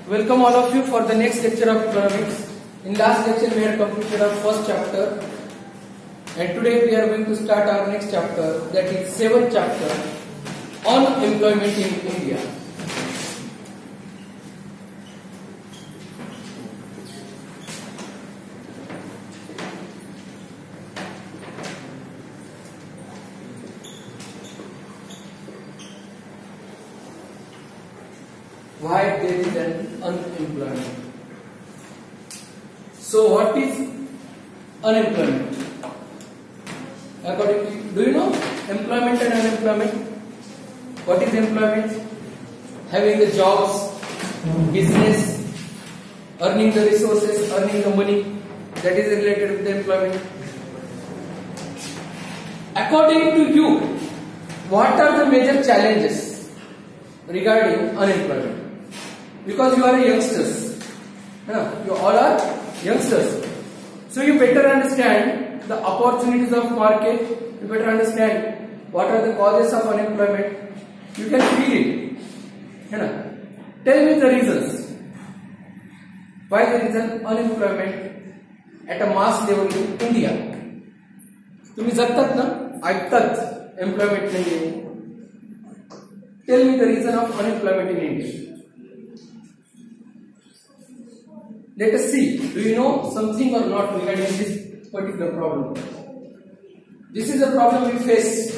Welcome all of you for the next lecture of economics. In last lecture we had completed our first chapter, and today we are going to start our next chapter, that is seventh chapter on employment in India. Why there is an unemployment? So what is unemployment? According to you, do you know employment and unemployment? What is employment? Having the jobs, business, earning the resources, earning the money, that is related with the employment. According to you, what are the major challenges regarding unemployment? Because you are youngsters, you all are youngsters, so you better understand the opportunities of market. You better understand what are the causes of unemployment. You can feel it. Tell me the reasons why there is an unemployment at a mass level in India. तुम्ही जगतात ना, ऐकतात employment नाही. Tell me the reason of unemployment in India. Let us see, do you know something or not regarding this particular problem? This is a problem we face.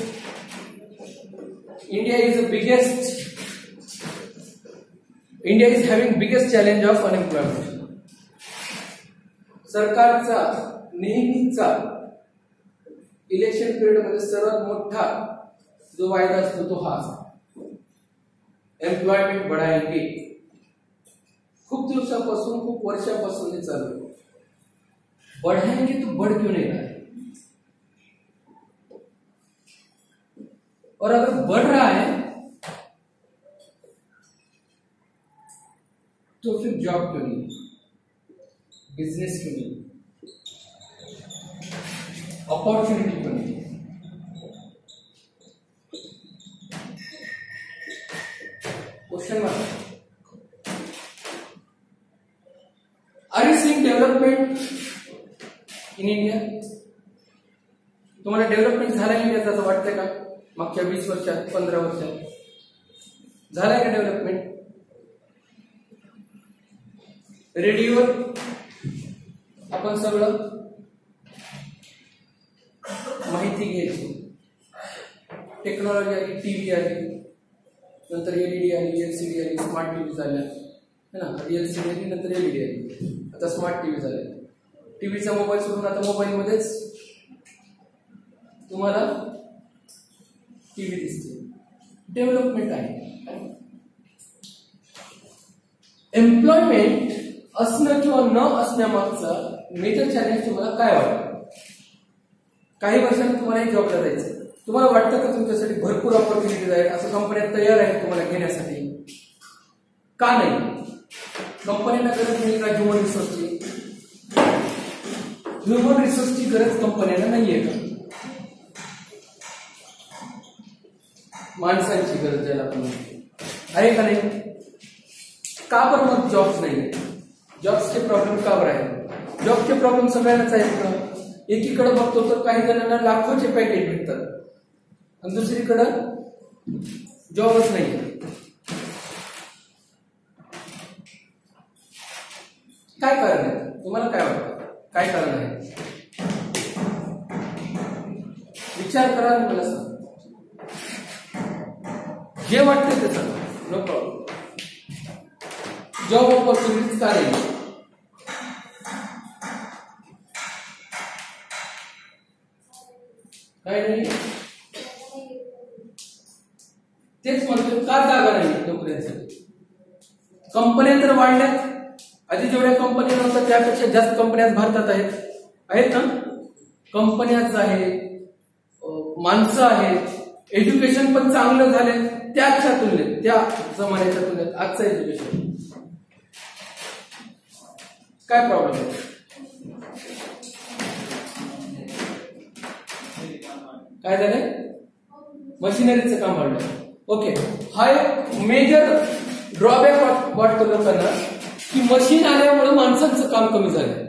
India is having biggest challenge of unemployment. सरकारचा नेहमीचा election period मध्ये सर्वात मोठा जो वायदा असतो तो हा, एम्प्लॉयमेंट बढ़ाएंगे. खूप दिवसापासून, खूप वर्षापासून हे चालू आहे. बढ़ाएंगे तो बढ़ क्यों नहीं रहा है? और अगर बढ़ रहा है तो फिर जॉब क्यों नहीं, बिजनेस क्यों नहीं, अपॉर्चुनिटी क्यों नहीं? Question mark. Are you seeing development in India? तुम्हाला डेव्हलपमेंट झाला इंडियाचा असं वाटतंय का? मागच्या 20 वर्षात, 15 वर्षात झालाय का डेव्हलपमेंट? रेडिओवर आपण सगळं माहिती घ्यायची. टेक्नॉलॉजी आली, टीव्ही आली, नंतर एलईडी आली, एलसीडी आली, स्मार्ट टीव्ही झाल्या, है ना. एलसीडी आली, नंतर एलईडी आली, आता स्मार्ट टीव्ही झाले. टीव्हीचा मोबाईल सोडून आता मोबाईल मध्येच तुम्हाला टीव्ही दिसते. डेव्हलपमेंट आहे. एम्प्लॉयमेंट असणं किंवा न असण्यामागचा मेजर चॅलेंज तुम्हाला काय वाटतं? काही वर्षांनी तुम्हाला जॉबला जायचं, तुम्हाला वाटतं का तुमच्यासाठी भरपूर ऑपॉर्च्युनिटीज आहेत, असं कंपन्या तयार आहेत तुम्हाला घेण्यासाठी? का नाही? कंपन्यांना गरज नाही का ह्युमन रिसोर्सची? ह्युमन रिसोर्सची गरज कंपन्यांना नाहीये का? माणसांची गरज ज्याला आपण आहे का नाही? का बरं मग जॉब्स नाही? जॉब्सचे प्रॉब्लेम का बरं आहे? जॉबचे प्रॉब्लेम सगळ्यांनाच आहेत का? एकीकडे बघतो तर काही जणांना लाखोचे पॅकेज भेटतात आणि दुसरीकडे जॉबच नाही. काय कारण आहे? तुम्हाला काय वाटतं? काय कारण आहे? विचार करा आणि मला सांगा. जे वाटते ते सांगा, नो प्रॉब्लेम. जॉब ऑपॉर्च्युनिटीज का नाही? काय नाही? तेच म्हणतो, का जागा नाही नोकऱ्यांसाठी? कंपन्या तर वाढल्यात. आधी जेवढ्या कंपन्या नव्हत्या त्यापेक्षा जास्त कंपन्या भारतात आहेत ना. कंपन्याच आहेत, माणसं आहेत, एज्युकेशन पण चांगलं झालंय त्याच्या तुलनेत, त्या जमान्याच्या तुलनेत आजचं एज्युकेशन. काय प्रॉब्लेम आहे? काय झालंय? मशिनरीचं काम वाढलं. ओके, हा एक मेजर ड्रॉबॅक वाटतो लोकांना की मशीन आल्यामुळे माणसांचं काम कमी झालं.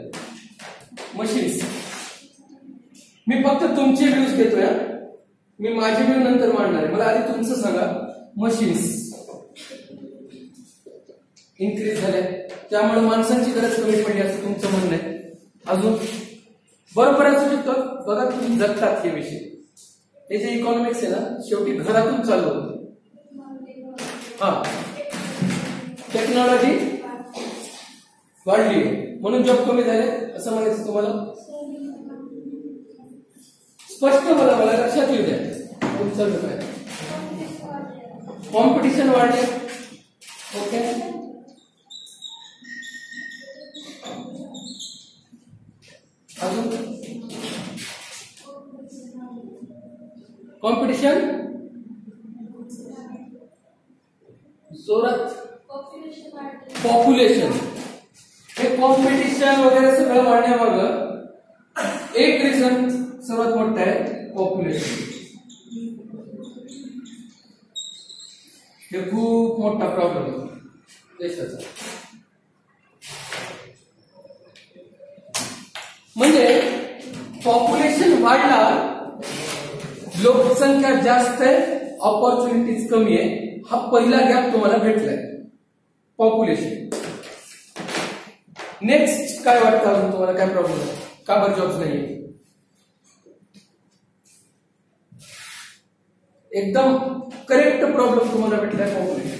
मशीन्स. मी फक्त तुमचे व्ह्यूज घेतोय, मी माझे व्ह्यू नंतर मांडणार आहे. मला आधी तुमचं सांगा. मशीन्स इन्क्रीज झाल्या, त्यामुळे माणसांची गरज कमी पडली असं तुमचं म्हणणं आहे. अजून बरोबर असू शकतं. बघा तुम्ही जगतात हे विषय. हे जे इकॉनॉमिक्स आहे ना, शेवटी घरातून चालू होतं. हा, टेक्नॉलॉजी वाढली म्हणून जॉब कमी झाले असं म्हणायचं तुम्हाला. स्पष्ट मला लक्षात येऊ द्या तुमचं काय. कॉम्पिटिशन वाढले. ओके. अजून कॉम्पिटिशन जोरात. पॉप्युलेशन. हे कॉम्पिटिशन वगैरे सगळं वाढण्यामागं एक रिझन सर्वात मोठं आहे पॉप्युलेशन. हे खूप मोठा प्रॉब्लेम आहे देशाचा. म्हणजे पॉप्युलेशन वाढला, लोकसंख्या जास्त आहे, ऑपॉर्च्युनिटीज कमी आहे. हा पहिला गॅप तुम्हाला भेटलाय, पॉप्युलेशन. नेक्स्ट काय वाटतं अजून तुम्हाला, काय प्रॉब्लेम आहे? का बरं जॉब्स नाहीये? एकदम करेक्ट प्रॉब्लेम तुम्हाला भेटलाय, पॉप्युलेशन.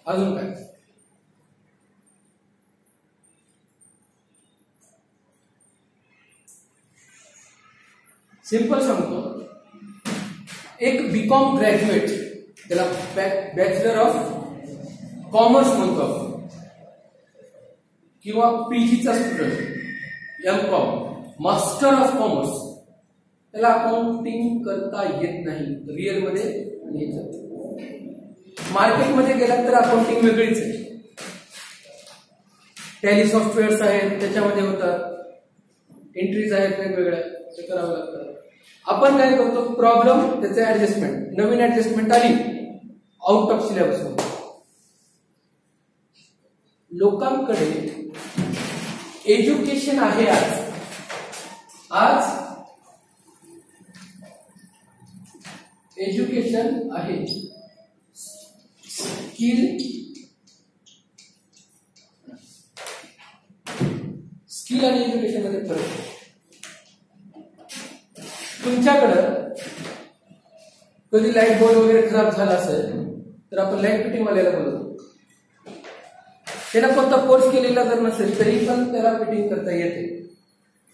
अजून काय? सिंपल सांगतो. एक बीकॉम ग्रॅज्युएट, त्याला बॅचलर ऑफ कॉमर्स म्हणतो आपण, किंवा पीजीचा student, MCom, master of commerce, त्याला अकाउंटिंग करता येत नाही रिअल मध्ये. आणि मार्केटमध्ये गेलात तर अकाउंटिंग वेगळीच आहे. टॅली सॉफ्टवेअर्स आहेत, त्याच्यामध्ये होतात एंट्रीज आहेत वेगवेगळ्या, ते करावं लागतं. आपण काय करतो, प्रॉब्लेम त्याचे ऍडजस्टमेंट, नवीन ऍडजस्टमेंट आली आउट ऑफ सिलेबस मध्ये. लोकांकडे एज्युकेशन आहे आज एज्युकेशन आहे, स्किल आणि एज्युकेशन मध्ये फरक आहे. तुमच्याकडं कधी लाईट बोर्ड वगैरे खराब झाला असेल तर आपण लाईट फिटिंग वाल्याला बोलतो. त्याला कोणता कोर्स केलेला जर नसेल तरी पण त्याला फिटिंग करता येते.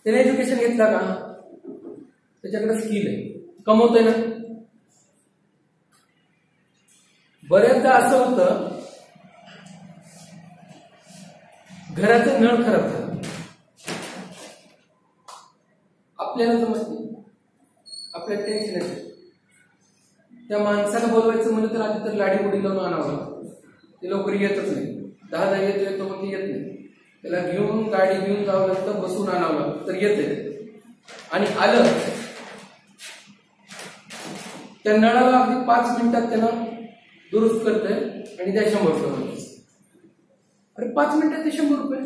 त्याने एज्युकेशन घेतला का, त्याच्याकडे स्किल आहे, कमवतोय ना. बऱ्याचदा असं होतं, घराचं नळ खराब झालं, आपल्याला जमत नाही, आपल्याला टेन्शन येते. त्या माणसाला बोलवायचं म्हणलं तर आधी तर लाडी उडी लावून आणावं लागतं. ते लवकर येतच नाही. 10 येतो मग येत नाही. त्याला घेऊन गाडी घेऊन जावं लागतं, बसून आणावं लागतं तर येते. आणि आलं त्या नळाला अगदी 5 मिनिटात त्यानं दुरुस्त करतंय आणि त्या 100 रुपये. अरे 5 मिनिटात ते 100 रुपये.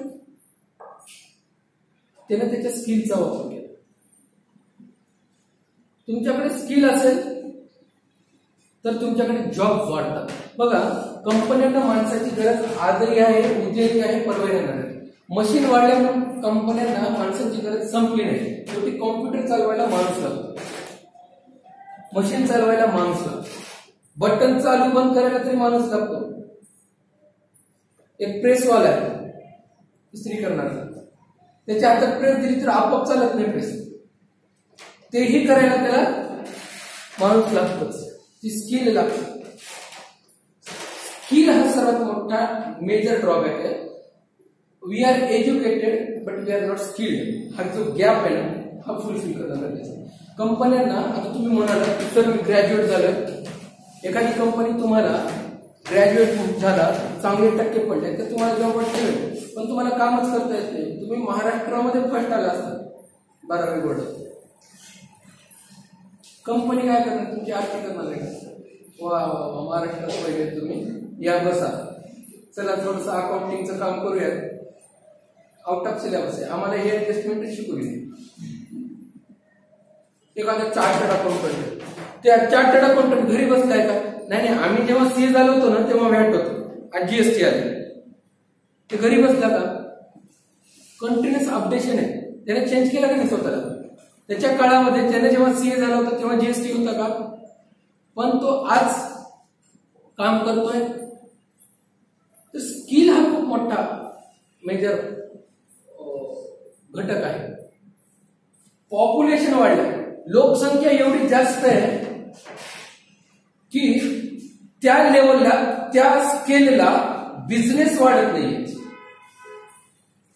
त्यानं त्याच्या स्किलचा वापर केला. तुमच्याकडे स्किल असेल तर तुमच्याकडे जॉब वाढतात. बघा, कंपन्यांना माणसाची गरज आजही आहे, उद्याही आहे, परवा येणार आहे. मशीन वाढल्यामुळे कंपन्यांना माणसाची गरज संपली नाही. शेवटी कॉम्प्युटर चालवायला माणूस लागतो, मशीन चालवायला माणूस लागतो, बटन चालू बंद करायला तरी माणूस लागतो. एक प्रेसवाला आहे, इस्त्री करणारा, त्याच्या हातात प्रेस दिली तर आपोआप चालत नाही प्रेस. तेही करायला त्याला माणूस लागतोच, ती स्किल लागते. स्किल हा सर्वात मोठा मेजर ड्रॉबॅक आहे. We are educated but we are not skilled. हा जो गॅप आहे ना, हा फुलफिल करणं गरजेचं आहे. कंपन्यांना, आता तुम्ही म्हणाला सर मी ग्रॅज्युएट झालं, एखादी कंपनी तुम्हाला ग्रॅज्युएट झाला, चांगले टक्के पडले तर तुम्हाला जॉब ठेवेल, पण तुम्हाला कामच करता येत नाही. तुम्ही महाराष्ट्रामध्ये फर्स्ट आला असता 12वी बोर्ड, कंपनी काय करणार, तुमची आरती करणार आहे. वा महाराष्ट्रात पहिले तुम्ही या बसा, चला थोडंसं अकाउंटिंगचं काम करूयात, आउट ऑफ सिलेबस आहे, आम्हाला हे ऍडजस्टमेंट शिकवली. एखादा चार्टर्ड अकाउंटंट, त्या चार्टर्ड अकाउंटंट घरी बसलाय का? नाही, आम्ही जेव्हा सीए झालो होतो ना तेव्हा व्हॅट होतो आणि जीएसटी आले. ते घरी बसला का? कंटिन्युअस अपडेशन आहे, त्याने चेंज केलं का नाही स्वतःला? त्याच्या काळामध्ये त्याने जेव्हा सीए झाला होता तेव्हा जीएसटी होता का? पण तो आज काम करतोय. तर स्किल हा खूप मोठा मेजर घटक आहे. पॉप्युलेशन वाढलं, लोकसंख्या एवढी जास्त आहे की त्या लेवलला, त्या स्केलला बिझनेस वाढत नाहीये,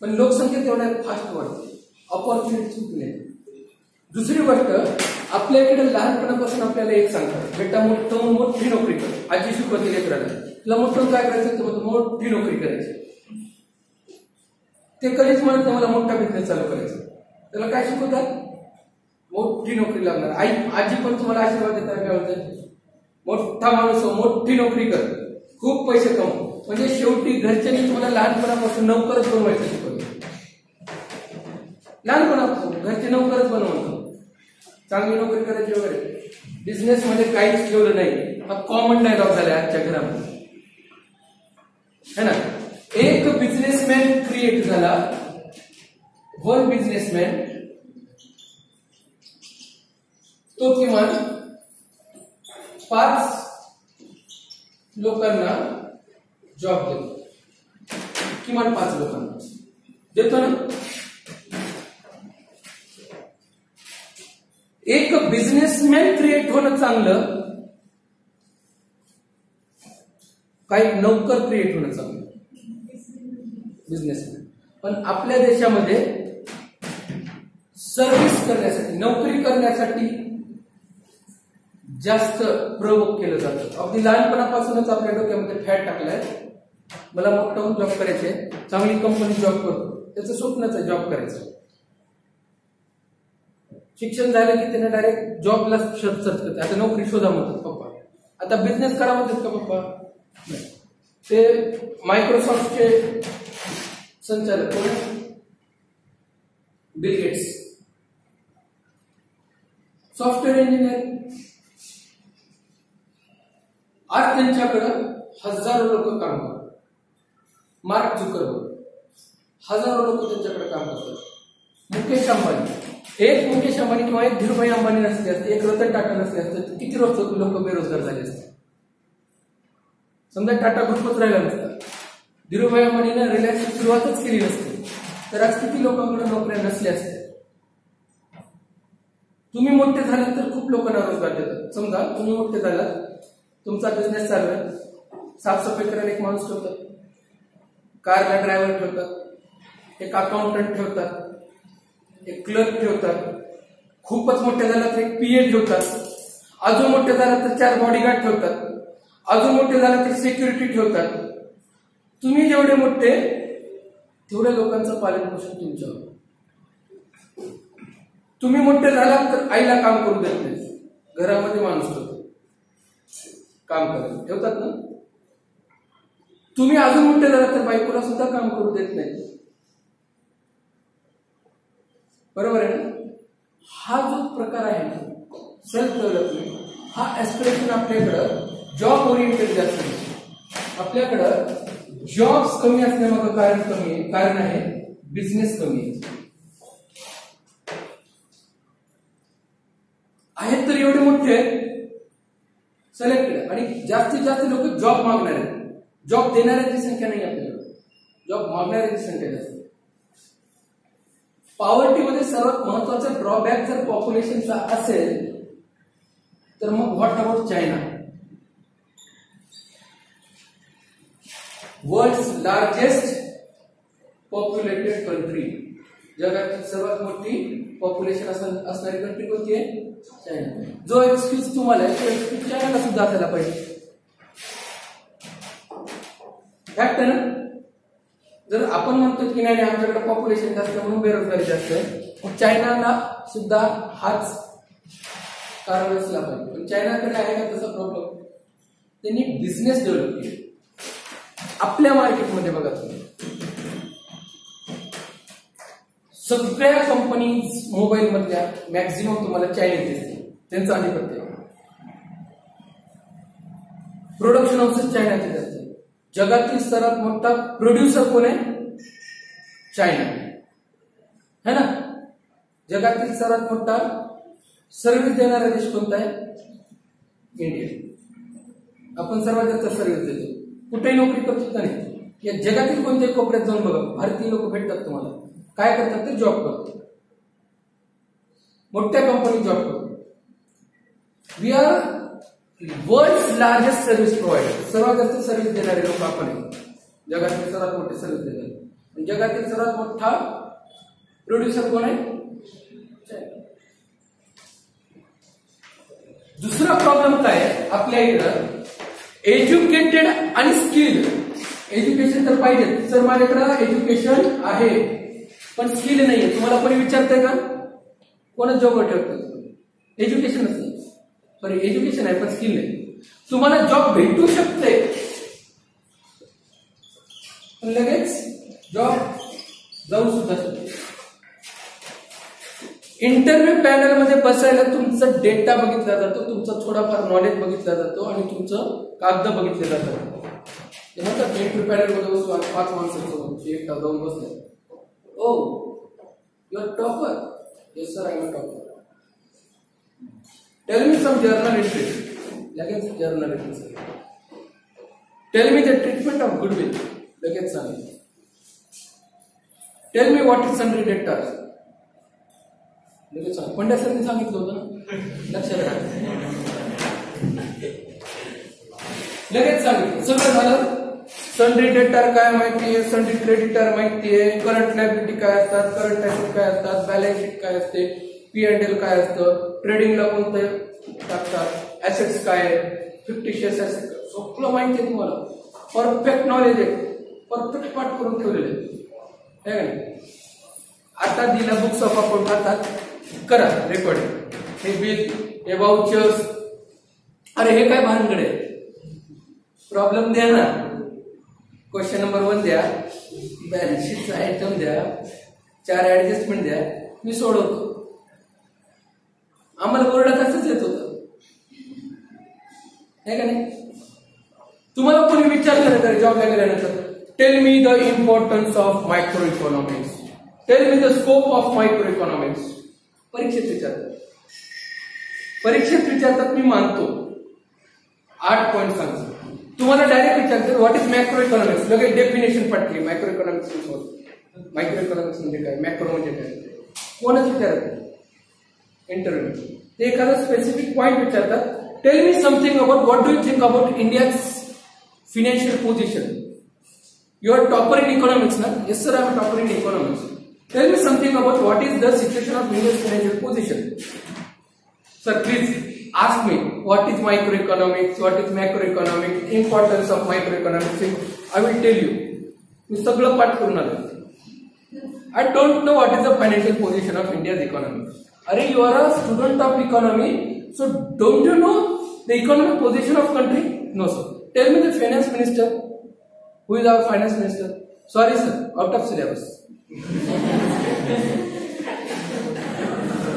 पण लोकसंख्या तेवढ्या फास्ट वाढते, ऑपॉर्च्युनिटी चुकले. दुसरी गोष्ट, आपल्याकडे लहानपणापासून आपल्याला एक सांगतात, बेटा मोठी नोकरी कर. आजी शिकवते लेकराला, तुला मोठं काय करायचं? तर मोठी नोकरी करायची. ते कधीच म्हणत नाही मला मोठा बिझनेस चालू करायचा. त्याला काय शिकवतात? मोठी नोकरी लागणार. आजी पण तुम्हाला आशीर्वाद देतात, काय म्हणतात? मोठा माणूस हो, मोठी नोकरी कर, खूप पैसे कमव. म्हणजे शेवटी घरच्यांनी तुम्हाला लहानपणापासून नोकरच बनवायचं शिकवलं. लहानपणापासून घरचे नोकरच बनवतो, चांगली नोकरी करायची वगैरे. बिझनेस मध्ये काहीच ठेवलं नाही, हा कॉमन डायलॉग झाला आजच्या घरामध्ये, है ना. एक बिझनेसमॅन क्रिएट झाला, वन बिझनेसमॅन, तो किमान 5 लोकांना जॉब देतो, किमान 5 लोकांना देतो ना. एक बिझनेसमॅन क्रिएट होणं चांगलं, काही नोकर क्रिएट होणं चांगलं, बिझनेसमॅन. पण आपल्या देशामध्ये सर्व्हिस करण्यासाठी, नोकरी करण्यासाठी जास्त प्रवोक केलं जातं. अगदी लहानपणापासूनच आपल्या डोक्यामध्ये फॅट टाकलाय, मला मोठं होऊन जॉब करायचे, चांगली कंपनी जॉब करतो, त्याचं स्वप्नच आहे जॉब करायचं. शिक्षण झालं की त्याने डायरेक्ट जॉबला सर्च करते. आता नोकरी शोधा म्हणतात पप्पा, आता बिझनेस करा म्हणतात का पप्पा? नाही. ते मायक्रोसॉफ्टचे संचालक कोण? Bill Gates, software engineer. आज त्यांच्याकडं हजारो लोक काम करतात. मार्क झुकरबर्ग, हजारो लोक त्यांच्याकडे काम करतात. मुकेश अंबानी, एक मुकेश अंबानी किंवा एक धीरूभाई अंबानी नसले असते, एक रतन टाटा नसले असते, तर किती लोक बेरोजगार झाले असते. समजा टाटा ग्रुपच राहिला नसता, धीरूभाई अंबानीने रिलायन्सची सुरुवातच केली नसती, तर आज किती लोकांकडे नोकऱ्या नसल्या असत्या. तुम्ही मोठे झालात तर खूप लोकांना रोजगार देतात. समजा तुम्ही मोठे झालात, तुमचा बिझनेस चालू आहे, साफसफाई करायला एक माणूस ठेवतात, कारला ड्रायव्हर ठेवतात, एक अकाउंटंट ठेवतात, एक क्लर्क ठेवतात, खूपच मोठे झाला तर एक पीए ठेवतात, अजून मोठे झाला तर 4 बॉडीगार्ड ठेवतात, अजून मोठे झाला तर सिक्युरिटी ठेवतात. तुम्ही जेवढे मोठे तेवढ्या लोकांचं पालन पोषण तुमच्यावर. तुम्ही मोठे झालात तर आईला काम करू देत नाही, घरामध्ये माणूस ठेवतो, काम करत ठेवतात ना. तुम्ही अजून मोठे झालात तर बायकोला सुद्धा काम करू देत नाही, बरोबर आहे ना. हा जो प्रकार आहे ना सेल्फ डेव्हलपमेंट, हा एस्पिरेशन आपल्याकडं जॉब ओरिएंटेड जास्त आहे. आपल्याकडं जॉब्स कमी असण्यामागं कारण आहे बिझनेस कमी आहेत तर एवढे मोठे सिलेक्टेड, आणि जास्तीत जास्त लोक जॉब मागणार आहेत. जॉब देणाऱ्यांची संख्या नाही आपल्याकडे, जॉब मागणाऱ्यांची संख्या जास्त. पॉवर्टीमध्ये सर्वात महत्वाचा ड्रॉबॅक जर पॉप्युलेशनचा असेल तर मग what about China, world's largest populated country, जगातील सर्वात मोठी पॉप्युलेशन असणारी कंट्री कोणती आहे? चायना. जो एक्सक्यूज तुम्हाला आहे तो एक्सक्यूज चायनाला सुद्धा असायला पाहिजे. फॅक्ट आहे ना. जर आपण म्हणतो की नाही आमच्याकडे पॉप्युलेशन जास्त म्हणून बेरोजगारी जास्त आहे, मग चायनाला सुद्धा हाच कारण असला पाहिजे. पण चायनाकडे आहे का तसा प्रॉब्लेम? त्यांनी बिझनेस डेव्हलप केले. आपल्या मार्केटमध्ये बघा तुम्ही सगळ्या कंपनीज मोबाईल मधल्या मॅक्झिमम तुम्हाला चायनीज दिसते, त्यांचं आधिपत्य. प्रोडक्शन हाऊसेस चायनाचे असते. जगातील सर्वात मोठा प्रोड्युसर कोण आहे? चायना है ना. जगातील सर्वात मोठा सर्व्हिस देणारा देश कोणता आहे? इंडिया. आपण सर्वात जास्त सर्व्हिस देतो. कुठेही नोकरी करतो का नाही? या जगातील कोणत्याही कोपऱ्यात जाऊन बघा, भारतीय लोक भेटतात तुम्हाला. काय करतात ते? जॉब करतात. मोठ्या कंपनीत जॉब करतात. We are world largest service provider. सर्वात जास्त सर्व्हिस देणारे लोक आपण आहे. जगातील सर्वात मोठे सर्व्हिस देणारे. जगातील सर्वात मोठा प्रोड्युसर कोण आहे? दुसरा प्रॉब्लेम काय आहे आपल्या इकडं? एज्युकेटेड आणि स्किल्ड. एज्युकेशन तर पाहिजे. सर माझ्याकडे एज्युकेशन आहे पण स्किल नाहीये. तुम्हाला कोणी विचारतंय का? कोणच जॉबवर ठेवतं? एज्युकेशनच नाही. सॉरी, एज्युकेशन आहे पण स्किल नाही. तुम्हाला जॉब भेटू शकते पण लगेच जॉब जाऊ सुद्धा शकते. इंटरव्ह्यू पॅनल मध्ये बसायला तुमचा डेटा बघितला जातो, तुमचा थोडाफार नॉलेज बघितला जातो आणि तुमचं कागद बघितले जातात. इंटरव्ह्यू पॅनल मध्ये बसू 5 माणसांसोबत एकटा जाऊन बसले. Oh you are topper? Yes sir, I am topper. Tell me some journal entries. लगेच journal entries. Tell me the treatment of goodwill. लगेच सांगितलं. Tell me what is sundry debtors. लगेच सांग. पंड्या सरनी सांगितलं होतं ना, लक्षात राहा. लगेच सांगितलं. सगळं झालं. सन्ड्री डेटर काय माहितीये, सन्ड्री क्रेडिटर माहितीये, करंट लायबिलिटी काय असतात, करंट ऍसेट काय असतात, बॅलन्स शीट काय असते, P&L काय असतं, ट्रेडिंगला कोणते टाकतात, ऍसेट्स काय आहे, फिक्टिशियस ऍसेट, सगळं माहिती आहे तुम्हाला. परफेक्ट नॉलेज आहे. परफेक्ट पाठ करून ठेवलेले आहे. आता दिला बुक्स ऑफ अकाउंट हातात, करा रेकॉर्डिंग. हे बिल, हे वाउचर्स. अरे हे काय भानगड आहे? प्रॉब्लेम द्या ना. क्वेश्चन नंबर 1 द्या, बॅलन्स शीटचा आयटम द्या, 4 ऍडजस्टमेंट द्या, मी सोडवतो. आम्हाला बोर्डात असंच येत होतं, हे का नाही? तुम्हाला कोणी विचारलं तर जॉबला गेल्यानंतर, tail me the importance of micro economics, tell me the scope of micro economics. परीक्षेत विचारतात. परीक्षेत विचारतात, मी मानतो. 8 पॉइंट सांगतो. तुम्हाला डायरेक्ट विचारतात व्हॉट इज मॅक्रो इकॉनॉमिक्स. लगेच डेफिनेशन पटली. मायक्रो इकॉनॉमिक्स मायक्रो इकॉनॉमिक्स म्हणजे काय, मॅक्रो म्हणजे काय, कोणच विचारत इंटरव्ह्यू. ते एखादा स्पेसिफिक पॉइंट विचारतात. Tell me something about what do you think about India's financial position. You are topper in economics ना? Yes sir, I am topper in economics. Tell me something about what is the situation of India's financial position. Sir please ask me what is microeconomics, what is macroeconomics, importance of microeconomics. I will tell you. मी सगळं पाठ करून आलो. I don't know what is the financial position of India's economy. अरे you are a student of economy, so don't you know the economic position of country? No sir. Tell me the finance minister. Who is our finance minister? Sorry sir, out of syllabus.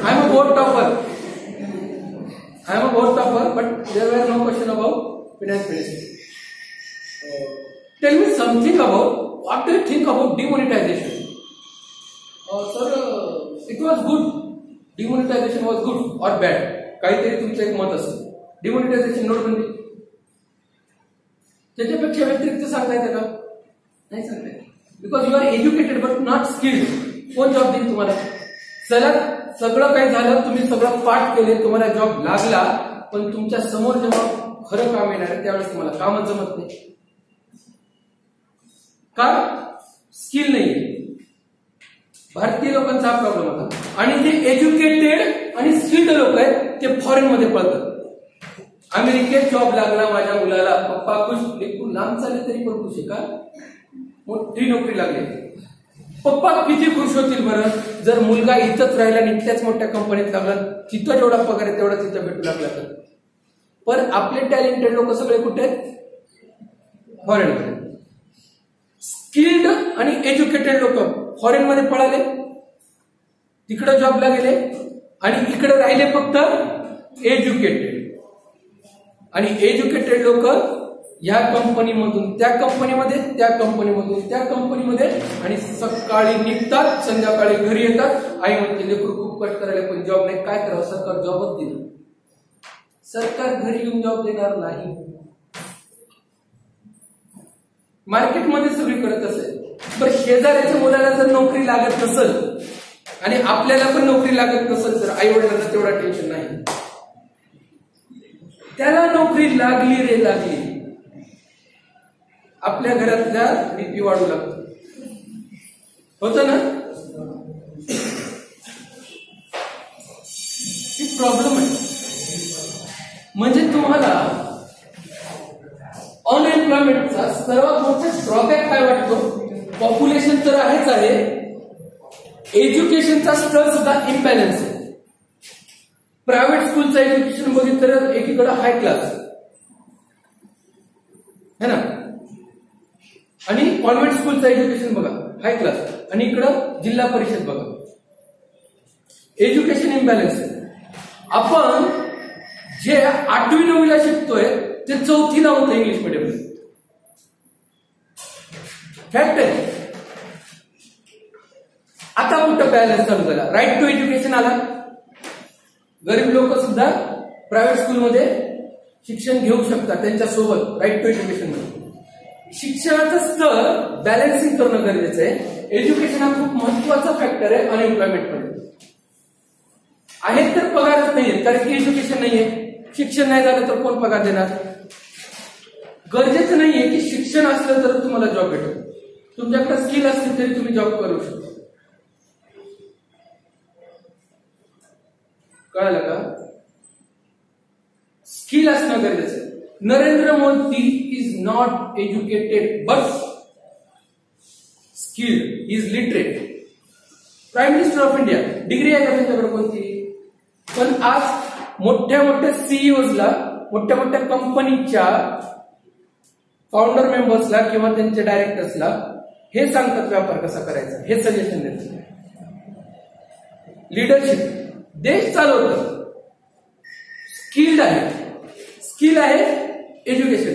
I am a board topper. I am a board topper, but there were no question about finance minister. Tell me something about what do you think about demonetization? Sir, it was good. Demonetization was good or bad? काहीतरी तुमचं एक मत असेल. Demonetization नोटबंदी त्याच्यापेक्षा व्यतिरिक्त सांगता येतं का? नाही सांगता येत. Because you are educated but not skilled. कोण जॉब देईल तुम्हाला? चला, सगळं काही झालं, तुम्ही सगळं पाठ केले, तुम्हाला जॉब लागला, पण तुमच्या समोर जेव्हा खरं काम येणार आहे त्यावेळेस तुम्हाला कामच जमत नाही. का? स्किल नाही. भारतीय लोकांचा हा प्रॉब्लेम होता. आणि जे एज्युकेटेड आणि स्किल्ड लोक आहेत ते फॉरेन मध्ये पळतात. अमेरिकेत जॉब लागला माझ्या मुलाला, पप्पा खुश. लेकरू लांब चालले तरी पण खुश आहे का? मोठी नोकरी लागली. पप्पा किती खुश होतील बरं जर मुलगा इथंच राहिला आणि इथल्याच मोठ्या कंपनीत लागला, तिथं जेवढा पगार आहे तेवढा तिथं भेटू लागला तर. पण आपले टॅलेंटेड लोक सगळे कुठे आहेत? फॉरेनमध्ये. आणि एज्युकेटेड लोक फॉरेन मध्ये पळाले, तिकडे जॉबला गेले आणि इकडे राहिले फक्त एज्युकेटेड. आणि एज्युकेटेड लोक या कंपनीमधून त्या कंपनीमध्ये, त्या कंपनीमधून त्या कंपनीमध्ये, आणि सकाळी निघतात संध्याकाळी घरी येतात. आई म्हणते लेकरू खूप कष्ट करायला पण जॉब नाही. काय करावं, सरकार जॉबच दिलं. सरकार घरी येऊन जॉब देणार नाही. मार्केटमध्ये सगळीकडे असेल. पण शेजाऱ्याच्या मुलाला जर नोकरी लागत नसेल आणि आपल्याला पण नोकरी लागत नसेल तर आई वडिलांना तेवढा टेन्शन नाही. त्याला नोकरी लागली रे लागली, आपल्या घरातल्या बीपी वाढू लागतो. होतं ना, ही प्रॉब्लेम आहे. म्हणजे तुम्हाला अनएम्प्लॉयमेंटचा सर्वात मोठा ड्रॉबॅक काय वाटतो? पॉप्युलेशन तर आहेच आहे, एज्युकेशनचा स्तर सुद्धा इम्बॅलन्स आहे. प्रायव्हेट स्कूलचं एज्युकेशन बघितलं तर एकीकडे हाय क्लास है ना, आणि कॉन्व्हेंट स्कूलचं एज्युकेशन बघा हाय क्लास, आणि इकडं जिल्हा परिषद बघा. एज्युकेशन इम्बॅलन्स आहे. आपण जे 8वी 9वीला शिकतोय ते 4थीला होतं इंग्लिश मीडियम. फॅक्ट आहे. आता कुठं बॅलन्स चालू झाला? राईट टू एज्युकेशन आला. गरीब लोक सुद्धा प्रायव्हेट स्कूलमध्ये शिक्षण घेऊ शकतात त्यांच्यासोबत राईट टू एज्युकेशन मध्ये. शिक्षणाचं स्तर बॅलन्सिंग करणं गरजेचं आहे. एज्युकेशन हा खूप महत्वाचा फॅक्टर आहे अनएम्प्लॉयमेंट मध्ये. आहेत तर पगारच नाहीये, कारण की एज्युकेशन नाहीये. शिक्षण नाही झालं तर कोण पगार देणार? गरजेचं नाहीये की शिक्षण असलं तर तुम्हाला जॉब भेटेल. तुमच्याकडे स्किल असली तरी तुम्ही जॉब करू शकता. कळालं का? स्किल असणं गरजेचं आहे. Narendra Modi is not educated but skilled, is literate. Prime minister of India degree आहे का त्यांच्याकडे कोणती? पण आज मोठ्या मोठ्या सीईओजला, मोठ्या मोठ्या कंपनीच्या फाउंडर मेंबर्सला किंवा त्यांच्या डायरेक्टर्सला हे सांगतात व्यापार कसा करायचा, हे सजेशन देतात. लीडरशिप, देश चालवतं. स्किल्ड आहे. स्किल आहे एज्युकेशन.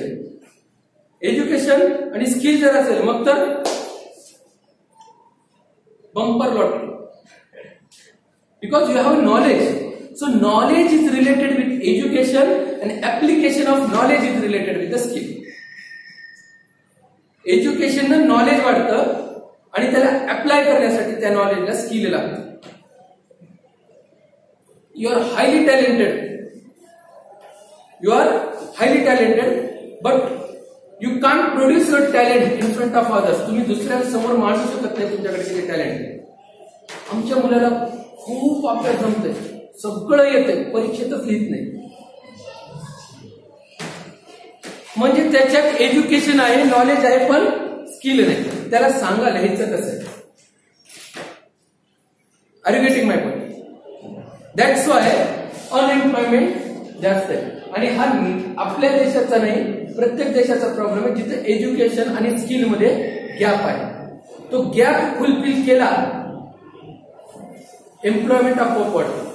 एज्युकेशन आणि स्किल जर असेल मग तर bumper lottery. Because you have knowledge. So knowledge is related with education and application of knowledge is related with the skill. Education knowledge वाढतं आणि त्याला अप्लाय करण्यासाठी त्या नॉलेजला स्किल लागतं. You are highly talented but you can't produce your talent in front of others. तुम्ही दुसऱ्यांसमोर मांडू शकत नाही तुमच्याकडे किती टॅलेंट. आमच्या मुलाला खूप अभ्यास जमतोय, सगळं येतंय, परीक्षेतच लिहित नाही. म्हणजे त्याच्यात एज्युकेशन आहे, नॉलेज आहे, पण स्किल नाही. त्याला सांगा लिहायचं कसं आहे. Are you getting my point? That's why unemployment जास्त आहे. आणि हा आपल्या देशाचा नाही, प्रत्येक देशाचा प्रॉब्लेम आहे जिथे एज्युकेशन आणि स्किल मध्ये गॅप आहे. तो गॅप फुलफिल केला, एम्प्लॉयमेंट आपोआप वाढतो.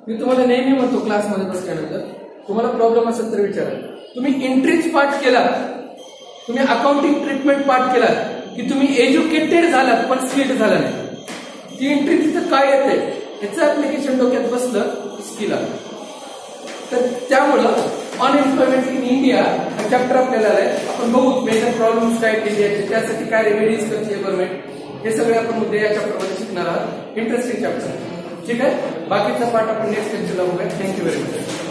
मी तुम्हाला नेहमी म्हणतो क्लासमध्ये बसल्यानंतर तुम्हाला प्रॉब्लेम असेल तर विचारा. तुम्ही एंट्रीज पाठ केला, तुम्ही अकाउंटिंग ट्रीटमेंट पाठ केला की तुम्ही एज्युकेटेड झालात पण स्किल्ड झाला नाही. ती एंट्री तिथं काय येते याचं ऍप्लिकेशन डोक्यात बसलं, स्किल आलं. तर त्यामुळं अनएम्प्लॉयमेंट इन इंडिया हा चॅप्टर आपल्याला आहे. आपण बघू मेजर प्रॉब्लेम्स काय इंडियाचे, त्यासाठी काय रेमेडीज करते गव्हर्नमेंट, हे सगळे आपण मुद्दे या चॅप्टरमध्ये शिकणार आहात. Interesting chapter. ठीक आहे. बाकीचा पार्ट आपण नेक्स्ट लेक्चरला बघूया. Thank you very much.